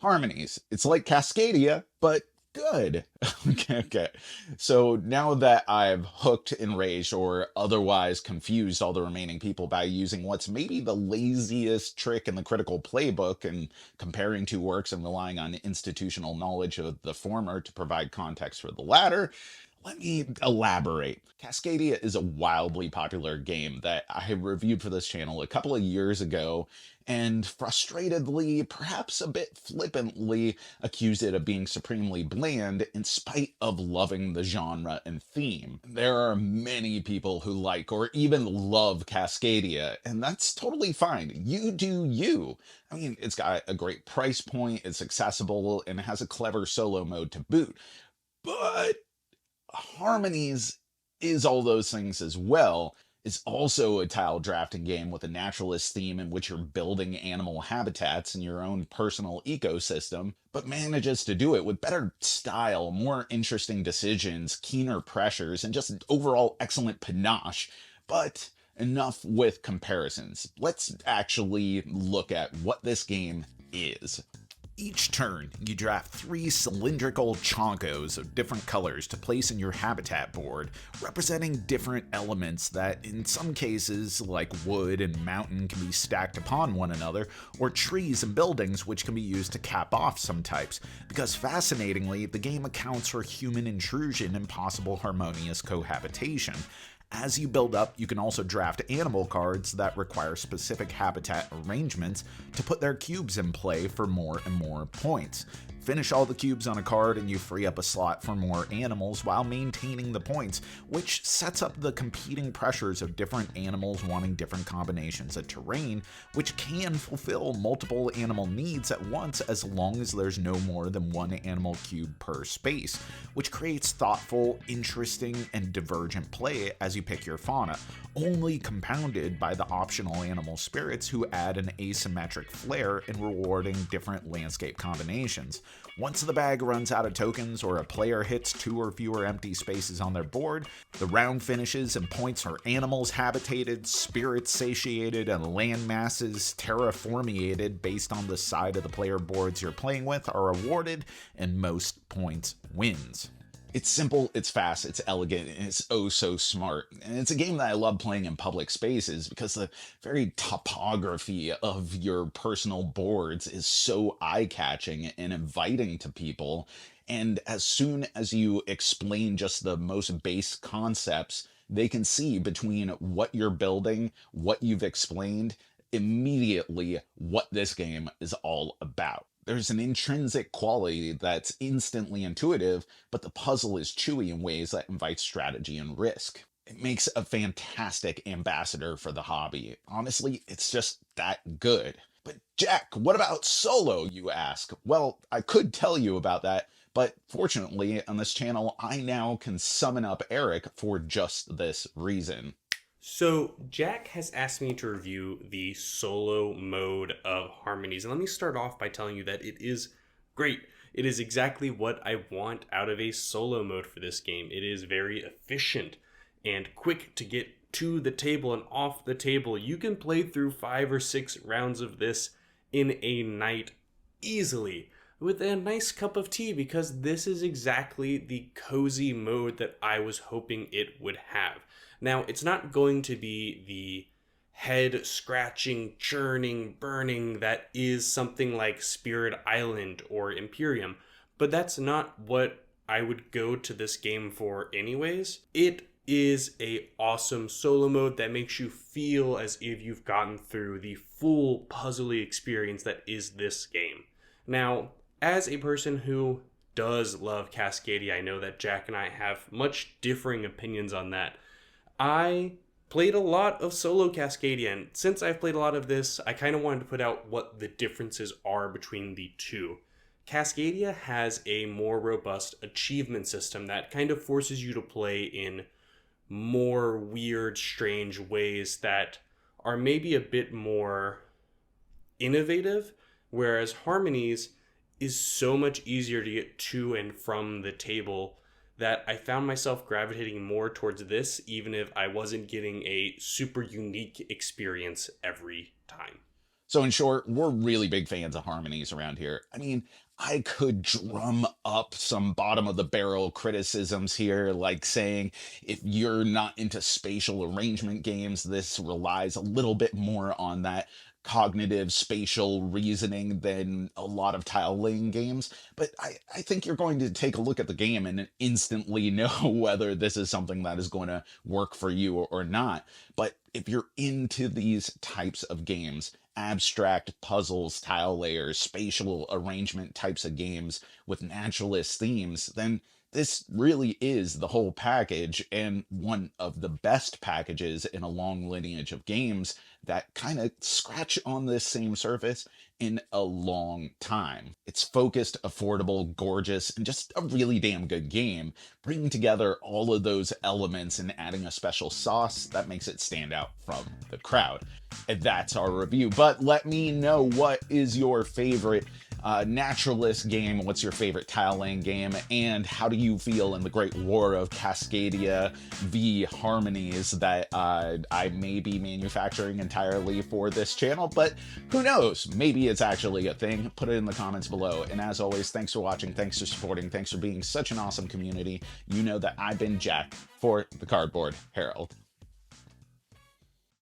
Harmonies. It's like Cascadia, but good. Okay. So now that I've hooked, enraged, or otherwise confused all the remaining people by using what's maybe the laziest trick in the critical playbook and comparing two works and relying on institutional knowledge of the former to provide context for the latter, let me elaborate. Cascadia is a wildly popular game that I reviewed for this channel a couple of years ago and frustratedly, perhaps a bit flippantly, accused it of being supremely bland in spite of loving the genre and theme. There are many people who like or even love Cascadia, and that's totally fine. You do you. I mean, it's got a great price point, it's accessible, and it has a clever solo mode to boot. But Harmonies is all those things as well. It's also a tile drafting game with a naturalist theme in which you're building animal habitats in your own personal ecosystem, but manages to do it with better style, more interesting decisions, keener pressures, and just overall excellent panache. But enough with comparisons. Let's actually look at what this game is. Each turn, you draft 3 cylindrical chonkos of different colors to place in your habitat board, representing different elements that, in some cases, like wood and mountain, can be stacked upon one another, or trees and buildings which can be used to cap off some types, because fascinatingly, the game accounts for human intrusion and possible harmonious cohabitation. As you build up, you can also draft animal cards that require specific habitat arrangements to put their cubes in play for more and more points. Finish all the cubes on a card and you free up a slot for more animals while maintaining the points, which sets up the competing pressures of different animals wanting different combinations of terrain, which can fulfill multiple animal needs at once as long as there's no more than one animal cube per space, which creates thoughtful, interesting, and divergent play as you pick your fauna, only compounded by the optional animal spirits who add an asymmetric flair in rewarding different landscape combinations. Once the bag runs out of tokens or a player hits 2 or fewer empty spaces on their board, the round finishes and points are animals habitated, spirits satiated, and land masses terraformiated based on the side of the player boards you're playing with are awarded, and most points wins. It's simple, it's fast, it's elegant, and it's oh so smart. And it's a game that I love playing in public spaces because the very topography of your personal boards is so eye-catching and inviting to people. And as soon as you explain just the most base concepts, they can see between what you're building, what you've explained, immediately what this game is all about. There's an intrinsic quality that's instantly intuitive, but the puzzle is chewy in ways that invite strategy and risk. It makes a fantastic ambassador for the hobby. Honestly, it's just that good. But Jack, what about solo, you ask? Well, I could tell you about that, but fortunately on this channel, I now can summon up Eric for just this reason. So, Jack has asked me to review the solo mode of Harmonies, and let me start off by telling you that it is great. It is exactly what I want out of a solo mode for this game. It is very efficient and quick to get to the table and off the table. You can play through 5 or 6 rounds of this in a night easily with a nice cup of tea, because this is exactly the cozy mode that I was hoping it would have. Now, it's not going to be the head scratching, churning, burning that is something like Spirit Island or Imperium, but that's not what I would go to this game for anyways. It is a awesome solo mode that makes you feel as if you've gotten through the full puzzly experience that is this game. Now, as a person who does love Cascadia, I know that Jack and I have much differing opinions on that. I played a lot of solo Cascadia, and since I've played a lot of this, I kind of wanted to put out what the differences are between the two. Cascadia has a more robust achievement system that kind of forces you to play in more weird, strange ways that are maybe a bit more innovative, whereas Harmonies is so much easier to get to and from the table that I found myself gravitating more towards this, even if I wasn't getting a super unique experience every time. So in short, we're really big fans of Harmonies around here. I mean, I could drum up some bottom of the barrel criticisms here, like saying if you're not into spatial arrangement games, this relies a little bit more on that cognitive spatial reasoning than a lot of tile laying games. But I think you're going to take a look at the game and instantly know whether this is something that is going to work for you or not. But if you're into these types of games, abstract puzzles, tile layers, spatial arrangement types of games with naturalist themes, then this really is the whole package, and one of the best packages in a long lineage of games that kind of scratch on this same surface in a long time. It's focused, affordable, gorgeous, and just a really damn good game, bringing together all of those elements and adding a special sauce that makes it stand out from the crowd. And that's our review. But let me know, what is your favorite naturalist game? What's your favorite tile laying game? And how do you feel in the great war of Cascadia v Harmonies that I may be manufacturing entirely for this channel? But who knows? Maybe it's actually a thing. Put it in the comments below. And as always, thanks for watching, thanks for supporting, thanks for being such an awesome community. You know that I've been Jack for the Cardboard Herald.